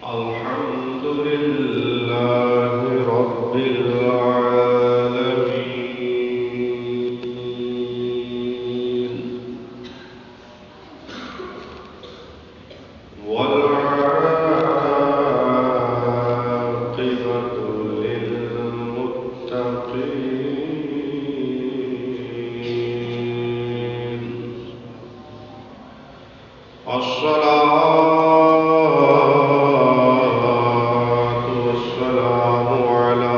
الحمد لله رب العالمين والعاقبة للمتقين الصلاة والسلام على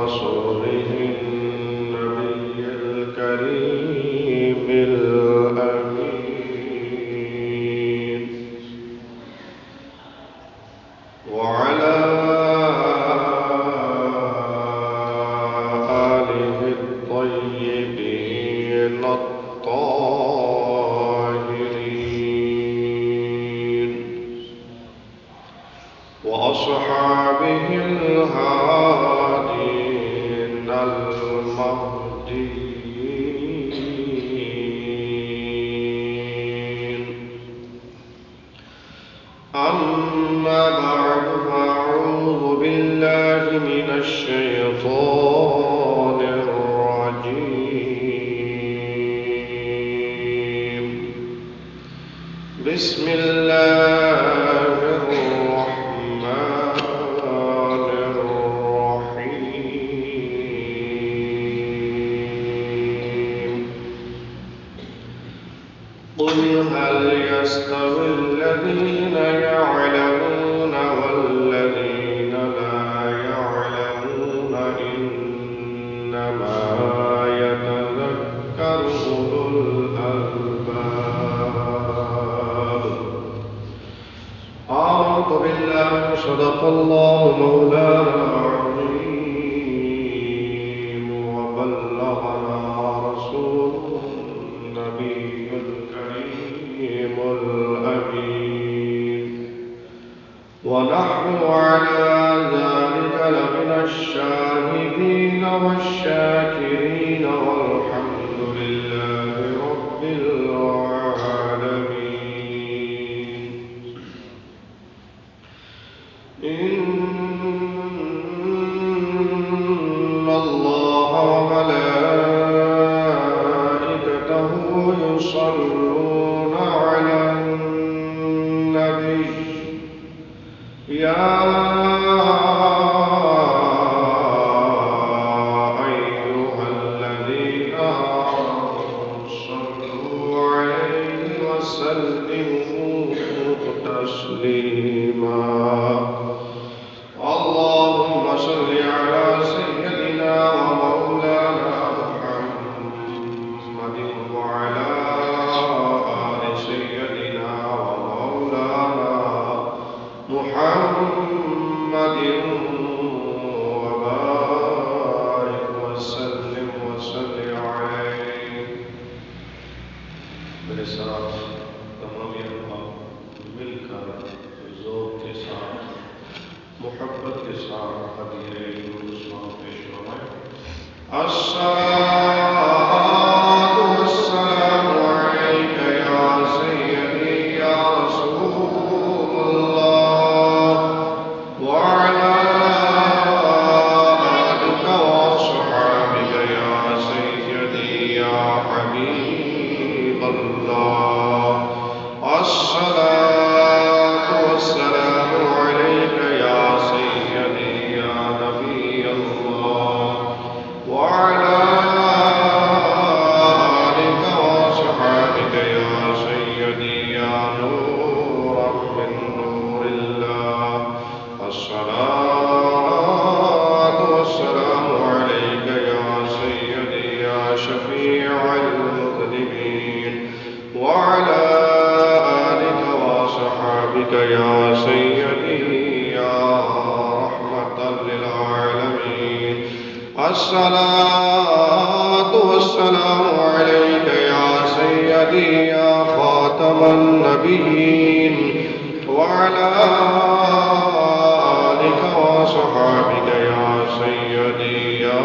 رسوله النبي الكريم الأمين وعلى آله الطيبين الطاهرين وأصحابه الهادين المهديين أما بعد فأعوذ بالله من الشيطان الرجيم بسم الله الرحمن الرحيم قل هل يستوي الذين يعلمون والذين لا يعلمون إنما يتذكر أولو الألباب أعوذ بالله صدق الله مولانا العظيم وبلغنا رسوله النبي الكريم الأمين ونحن على ذلك لمن الشاهدين والشاكرين والحمد لله رب العالمين إن الله وملائكته يصلون على النبي يا أيها الذين آمنوا صلوا عليه وسلموا تسليما اللهم صل على سيدنا ومولانا محمد وعلى آل سيدنا ومولانا محمد وبارك وسلم عليه میرے ساتھ تمام احباب مل کر ذوق کے ساتھ محبت کے ساتھ ہدیہ عثمان پیش فرمائیں الصلاة والسلام عليك يا سيدي يا رسول الله وعلى آلك وصحابك يا سيدي يا حبيب الله الصلاة والسلام عليك يا سيدي يا نبي الله وعلى آلك وصحابك يا سيدي يا نورا من نور الله الصلاة والسلام عليك يا سيدي يا شفيع المذنبين وعلى آلك وصحابك يا سيدي يا رحمة للعالمين الصلاة والسلام عليك يا سيدي يا خاتم النبيين وعلى آلك وصحابك يا سيدي يا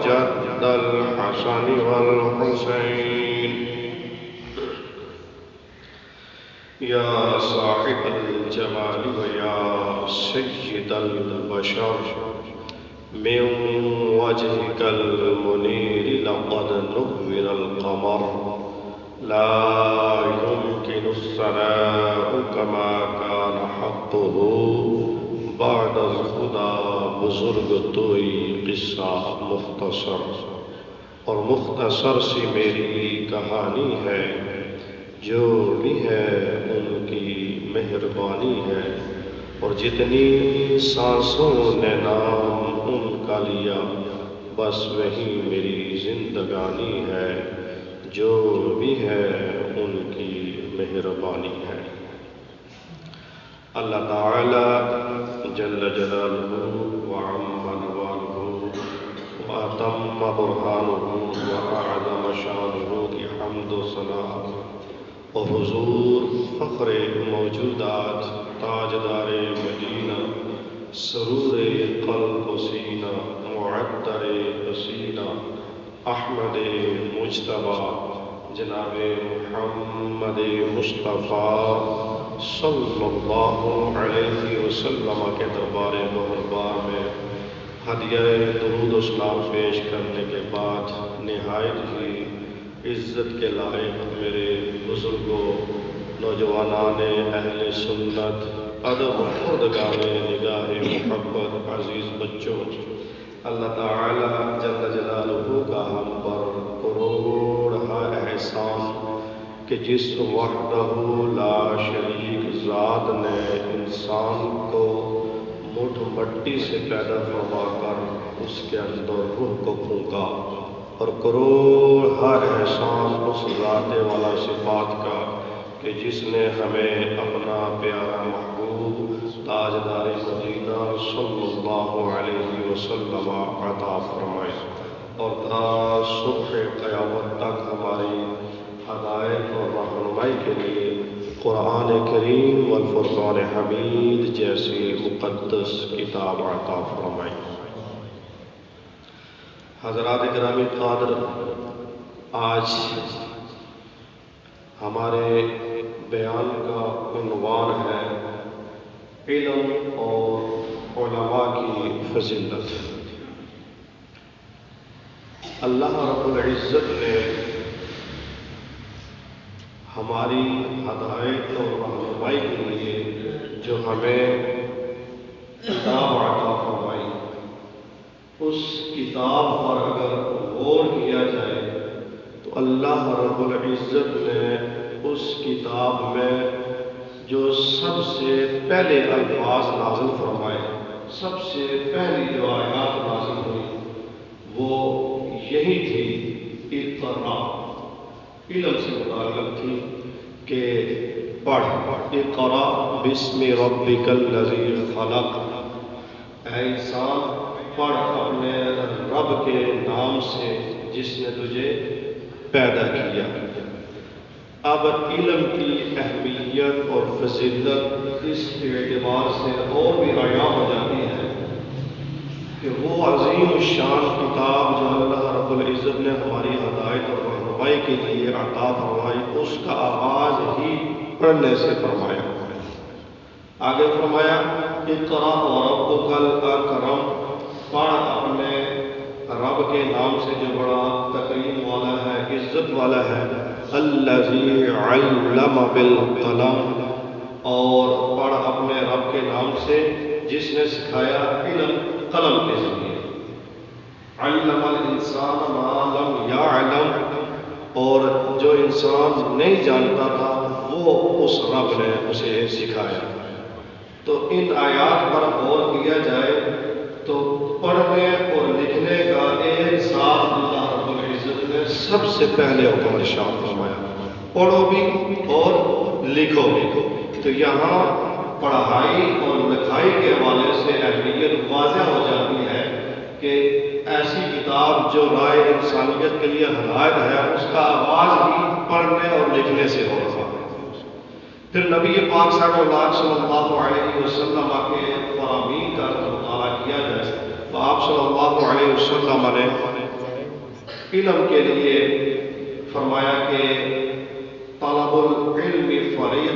جد الحسن والحسين يا صاحب الجمال ويا سيد البشر من وجهك المنير لقد نور القمر لا يمكن الثناء كما كان حقه بعد الخدا بزرگ توئی قصہ مختصر اور مختصر سی میری کہانی ہے جو بھی ہے ان کی مہربانی ہے اور جتنی سانسوں نے نام ان کا لیا بس وہی میری زندگانی ہے جو بھی ہے ان کی مہربانی ہے۔ اللہ تعالی جل جلالہ وعم نوالہ واتم برہانہ وأعظم شانہ کی حمد و ثنا اور حضور فخر موجودات تاجدار مدینہ سرور قلب و سینہ معطر حسینہ احمد مجتبیٰ جناب محمد مصطفیٰ صلی اللہ علیہ وسلم کے دربار مہربان میں ہدیہ درود و سلام پیش کرنے کے بعد نہایت ہی عزت کے لائق میرے بزرگوں، نوجوانان اہل سنت، ادب و خردگان نگاہ محبت، عزیز بچوں، اللہ تعالی جل جلالہ کا ہم پر کروڑہ احسان کہ جس وحدہ لا شریک ذات نے انسان کو مٹھ مٹی سے پیدا فرما کر اس کے اندر روح کو پھونکا، اور کروڑہ احسان اس ذات والا صفات کا کہ جس نے ہمیں اپنا پیارا محبوب تاجدار مدینہ صلی اللہ علیہ وسلم عطا فرمائے اور تا صبح قیامت تک ہماری ہدایت اور رہنمائی کے لیے قرآن کریم والفرقان حمید جیسی مقدس کتاب عطا فرمائے۔ حضرات گرامی قادر، آج ہمارے بیان کا عنوان ہے علم اور علماء کی فضیلت۔ اللہ رب العزت نے ہماری ہدایت اور رہنمائی کے لیے جو ہمیں کتاب عطا فرمائی، اس کتاب پر اگر غور کیا جائے تو اللہ رب العزت نے اس کتاب میں جو سب سے پہلے الفاظ نازل فرمائے، سب سے پہلی جو آیات نازل ہوئی وہ یہی تھی، اقرا، علم سے متعلق تھی کہ پڑھ، اقرا بسم ربک الذی خلق، اے انسان پڑھ اپنے رب کے نام سے جس نے تجھے پیدا کیا۔ اب علم کی اہمیت اور فضیلت اس اعتبار سے اور بھی عیاں ہو جاتی ہے کہ وہ عظیم الشان کتاب جو اللہ رب العزت نے ہماری ہدایت اور رہنمائی کے لیے عطا فرمائی، اس کا آغاز ہی پڑھنے سے فرمایا۔ آگے فرمایا اقرأ وربک الاکرم، پڑھ اپنے رب کے نام سے جو بڑا تکریم والا ہے، عزت والا ہے، الذی علم بالقلم، اور پڑھ اپنے رب کے نام سے جس نے سکھایا علم قلم کے ذریعے، علم الانسان ما لم یعلم، اور جو انسان نہیں جانتا تھا وہ اس رب نے اسے سکھایا۔ تو ان آیات پر غور کیا جائے تو پڑھنے اور لکھنے کا ایک ساتھ اللہ رب العزت نے سب سے پہلے حکم ارشاد فرمایا، پڑھو بھی اور لکھو بھی۔ تو یہاں پڑھائی اور لکھائی کے حوالے سے اہمیت واضح ہو جاتی ہے کہ ایسی کتاب جو رائے انسانیت کے لیے ہدایت ہے، اس کا آغاز ہی پڑھنے اور لکھنے سے ہو رہا ہے۔ پھر نبی پاک صلی اللہ علیہ وسلم کے فرامین کا مطالعہ کیا جائے تو آپ صلی اللہ علیہ وسلم نے علم کے لیے فرمایا کہ طلب العلم فریضہ